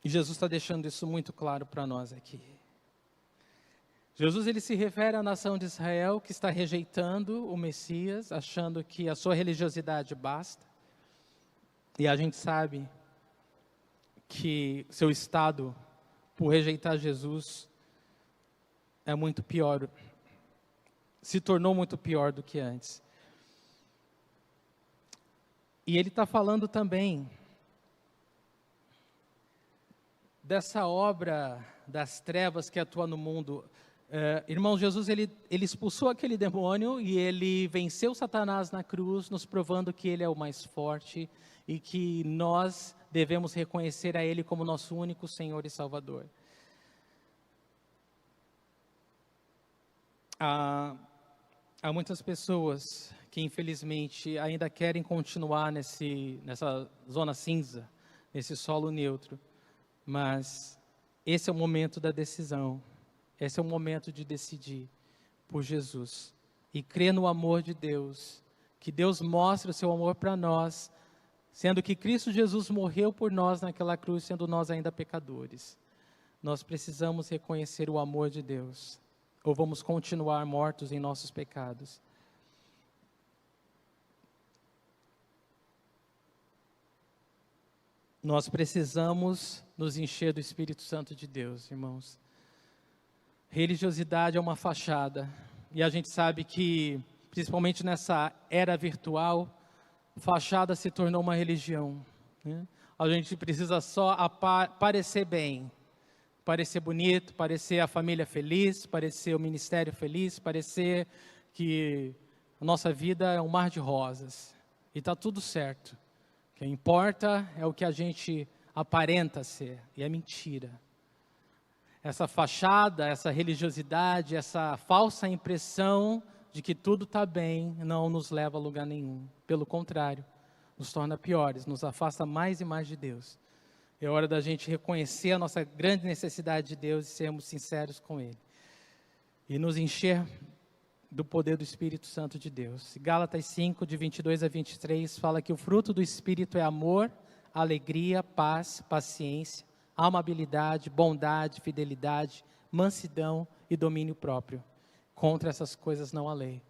Jesus está deixando isso muito claro para nós aqui. Jesus, ele se refere à nação de Israel que está rejeitando o Messias, achando que a sua religiosidade basta. E a gente sabe que seu estado por rejeitar Jesus é muito pior, se tornou muito pior do que antes. E ele está falando também dessa obra das trevas que atua no mundo. Irmão, Jesus, ele expulsou aquele demônio e ele venceu Satanás na cruz, nos provando que ele é o mais forte e que nós devemos reconhecer a ele como nosso único Senhor e Salvador. Há muitas pessoas que infelizmente ainda querem continuar nessa zona cinza, nesse solo neutro, mas esse é o momento da decisão, esse é o momento de decidir por Jesus e crer no amor de Deus, que Deus mostre o seu amor para nós, sendo que Cristo Jesus morreu por nós naquela cruz, sendo nós ainda pecadores. Nós precisamos reconhecer o amor de Deus, ou vamos continuar mortos em nossos pecados. Nós precisamos nos encher do Espírito Santo de Deus, irmãos. Religiosidade é uma fachada, e a gente sabe que, principalmente nessa era virtual, fachada se tornou uma religião, né? A gente precisa só parecer bem, parecer bonito, parecer a família feliz, parecer o ministério feliz, parecer que a nossa vida é um mar de rosas, e está tudo certo. O que importa é o que a gente aparenta ser, e é mentira. Essa fachada, essa religiosidade, essa falsa impressão de que tudo está bem, não nos leva a lugar nenhum. Pelo contrário, nos torna piores, nos afasta mais e mais de Deus. É hora da gente reconhecer a nossa grande necessidade de Deus e sermos sinceros com Ele. E nos encher do poder do Espírito Santo de Deus. Gálatas 5, de 22 a 23, fala que o fruto do Espírito é amor, alegria, paz, paciência, amabilidade, bondade, fidelidade, mansidão e domínio próprio. Contra essas coisas não há lei.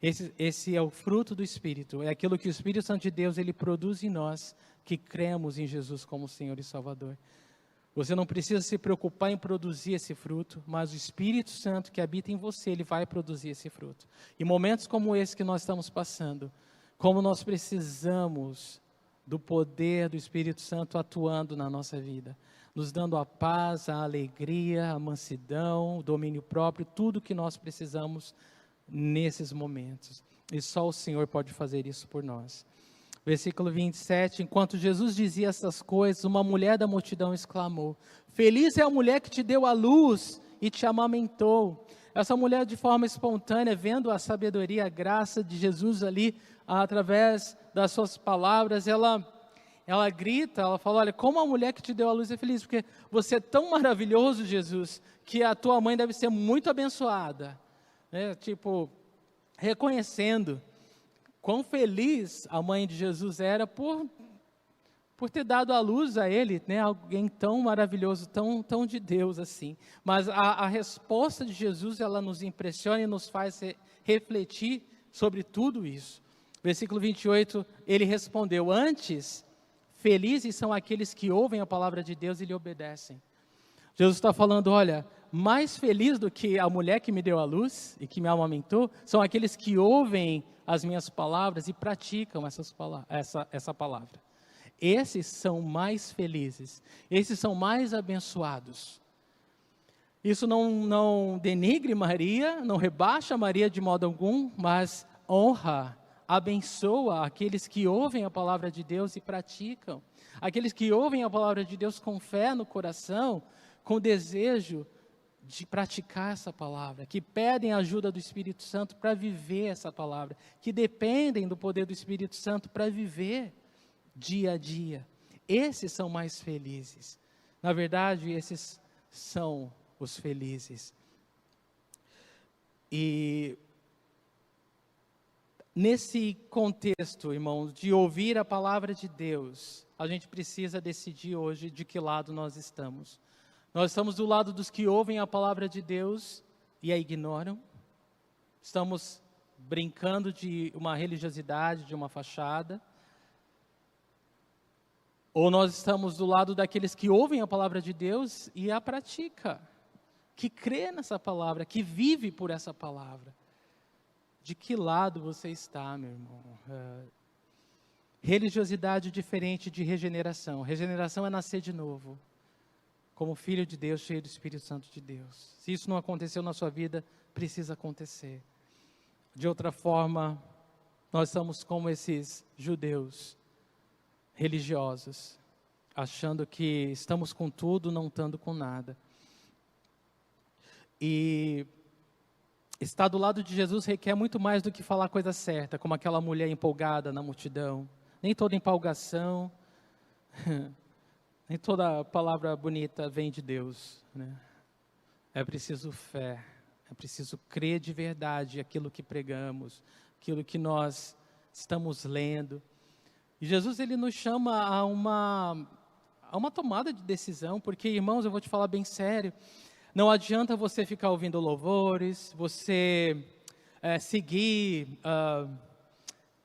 Esse é o fruto do Espírito, é aquilo que o Espírito Santo de Deus ele produz em nós, que cremos em Jesus como Senhor e Salvador. Você não precisa se preocupar em produzir esse fruto, mas o Espírito Santo que habita em você, ele vai produzir esse fruto. Em momentos como esse que nós estamos passando, como nós precisamos do poder do Espírito Santo atuando na nossa vida, nos dando a paz, a alegria, a mansidão, o domínio próprio, tudo que nós precisamos nesses momentos. E só o Senhor pode fazer isso por nós. Versículo 27, enquanto Jesus dizia essas coisas, uma mulher da multidão exclamou: feliz é a mulher que te deu a luz e te amamentou. Essa mulher, de forma espontânea, vendo a sabedoria, a graça de Jesus ali, através das suas palavras, ela grita, ela fala: olha, como a mulher que te deu a luz é feliz, porque você é tão maravilhoso, Jesus, que a tua mãe deve ser muito abençoada. Reconhecendo quão feliz a mãe de Jesus era por ter dado a luz a ele, né? Alguém tão maravilhoso, tão de Deus assim. Mas a resposta de Jesus, ela nos impressiona e nos faz refletir sobre tudo isso. Versículo 28, ele respondeu: antes, felizes são aqueles que ouvem a palavra de Deus e lhe obedecem. Jesus está falando: olha, mais feliz do que a mulher que me deu a luz e que me amamentou, são aqueles que ouvem as minhas palavras e praticam essa palavra. Esses são mais felizes, esses são mais abençoados. Isso não denigre Maria, não rebaixa Maria de modo algum, mas honra, abençoa aqueles que ouvem a palavra de Deus e praticam. Aqueles que ouvem a palavra de Deus com fé no coração, com desejo de praticar essa palavra, que pedem a ajuda do Espírito Santo para viver essa palavra, que dependem do poder do Espírito Santo para viver dia a dia. Esses são mais felizes. Na verdade, esses são os felizes. E nesse contexto, irmãos, de ouvir a palavra de Deus, a gente precisa decidir hoje de que lado nós estamos. Nós estamos do lado dos que ouvem a palavra de Deus e a ignoram. Estamos brincando de uma religiosidade, de uma fachada. Ou nós estamos do lado daqueles que ouvem a palavra de Deus e a pratica, que crê nessa palavra, que vive por essa palavra. De que lado você está, meu irmão? Religiosidade diferente de regeneração. Regeneração é nascer de novo, como filho de Deus, cheio do Espírito Santo de Deus. Se isso não aconteceu na sua vida, precisa acontecer. De outra forma, nós somos como esses judeus religiosos, achando que estamos com tudo, não estando com nada. E estar do lado de Jesus requer muito mais do que falar a coisa certa, como aquela mulher empolgada na multidão. Nem toda empolgação, nem toda palavra bonita vem de Deus, né? É preciso fé, é preciso crer de verdade aquilo que pregamos, aquilo que nós estamos lendo. E Jesus, ele nos chama a uma tomada de decisão, porque, irmãos, eu vou te falar bem sério, não adianta você ficar ouvindo louvores, você seguir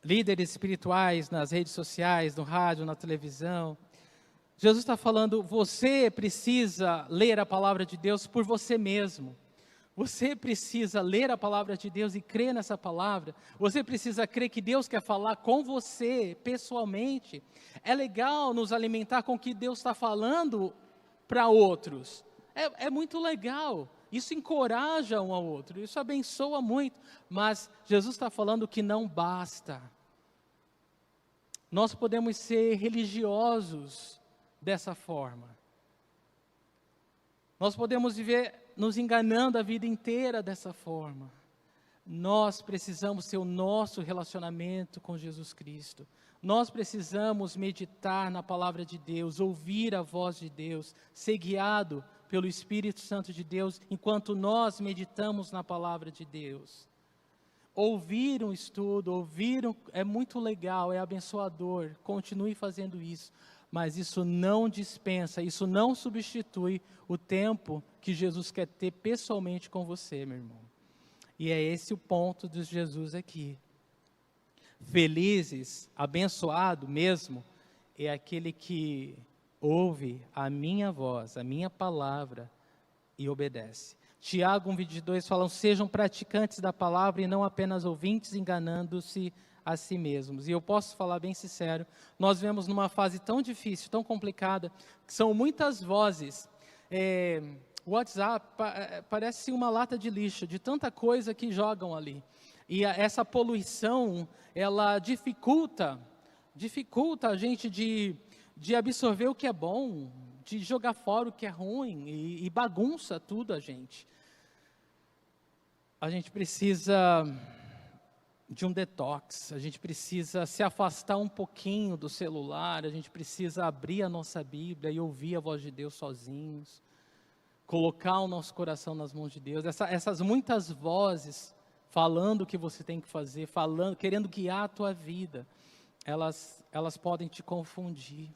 líderes espirituais nas redes sociais, no rádio, na televisão. Jesus está falando, você precisa ler a palavra de Deus por você mesmo. Você precisa ler a palavra de Deus e crer nessa palavra. Você precisa crer que Deus quer falar com você, pessoalmente. É legal nos alimentar com o que Deus está falando para outros. É muito legal. Isso encoraja um ao outro, isso abençoa muito. Mas Jesus está falando que não basta. Nós podemos ser religiosos dessa forma. Nós podemos viver nos enganando a vida inteira dessa forma. Nós precisamos ter o nosso relacionamento com Jesus Cristo. Nós precisamos meditar na palavra de Deus, ouvir a voz de Deus, ser guiado pelo Espírito Santo de Deus, enquanto nós meditamos na palavra de Deus. Ouvir um estudo, é muito legal, é abençoador, continue fazendo isso, mas isso não dispensa, isso não substitui o tempo que Jesus quer ter pessoalmente com você, meu irmão. E é esse o ponto de Jesus aqui. Felizes, abençoado mesmo, é aquele que ouve a minha voz, a minha palavra e obedece. Tiago 1:22 fala, sejam praticantes da palavra e não apenas ouvintes, enganando-se a si mesmos. E eu posso falar bem sincero, nós vemos numa fase tão difícil, tão complicada, que são muitas vozes. O WhatsApp parece uma lata de lixo, de tanta coisa que jogam ali. E essa poluição, ela dificulta a gente de absorver o que é bom, de jogar fora o que é ruim, e bagunça tudo a gente. A gente precisa de um detox, a gente precisa se afastar um pouquinho do celular, a gente precisa abrir a nossa Bíblia e ouvir a voz de Deus sozinhos, colocar o nosso coração nas mãos de Deus. Essas muitas vozes falando o que você tem que fazer, querendo guiar a tua vida, elas podem te confundir.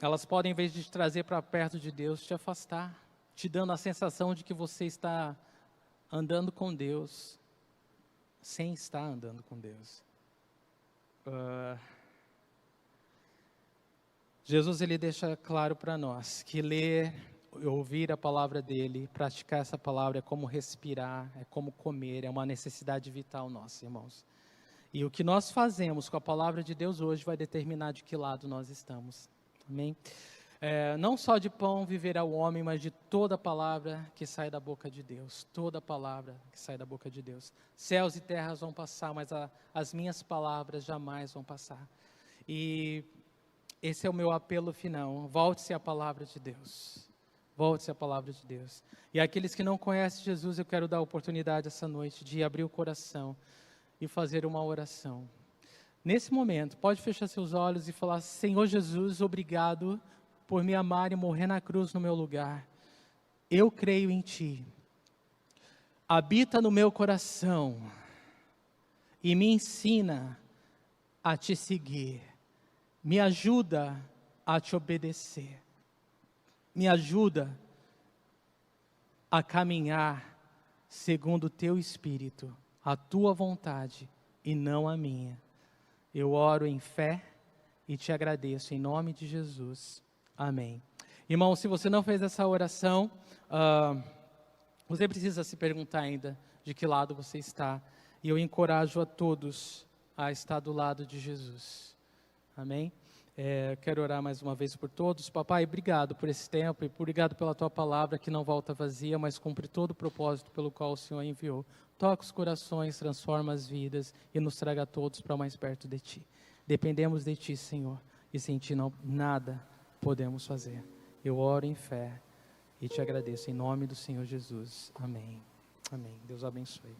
Elas podem, em vez de te trazer para perto de Deus, te afastar, te dando a sensação de que você está andando com Deus, sem estar andando com Deus. Jesus, ele deixa claro para nós que ler, ouvir a palavra dele, praticar essa palavra é como respirar, é como comer, é uma necessidade vital nossa, irmãos. E o que nós fazemos com a palavra de Deus hoje vai determinar de que lado nós estamos. Amém? Não só de pão viverá o homem, mas de toda palavra que sai da boca de Deus. Toda palavra que sai da boca de Deus. Céus e terras vão passar, mas as minhas palavras jamais vão passar. E esse é o meu apelo final. Volte-se à palavra de Deus. Volte-se à palavra de Deus. E aqueles que não conhecem Jesus, eu quero dar a oportunidade essa noite de abrir o coração e fazer uma oração. Nesse momento, pode fechar seus olhos e falar, Senhor Jesus, obrigado por me amar e morrer na cruz no meu lugar. Eu creio em Ti. Habita no meu coração e me ensina a Te seguir. Me ajuda a Te obedecer. Me ajuda a caminhar segundo o Teu Espírito, a Tua vontade e não a minha. Eu oro em fé, e te agradeço em nome de Jesus. Amém. Irmão, se você não fez essa oração, você precisa se perguntar ainda de que lado você está. E eu encorajo a todos a estar do lado de Jesus. Amém? Quero orar mais uma vez por todos. Papai, obrigado por esse tempo e obrigado pela Tua palavra que não volta vazia, mas cumpre todo o propósito pelo qual o Senhor enviou. Toca os corações, transforma as vidas e nos traga a todos para mais perto de Ti. Dependemos de Ti, Senhor, e sem Ti nada podemos fazer. Eu oro em fé e te agradeço em nome do Senhor Jesus. Amém. Amém. Deus abençoe.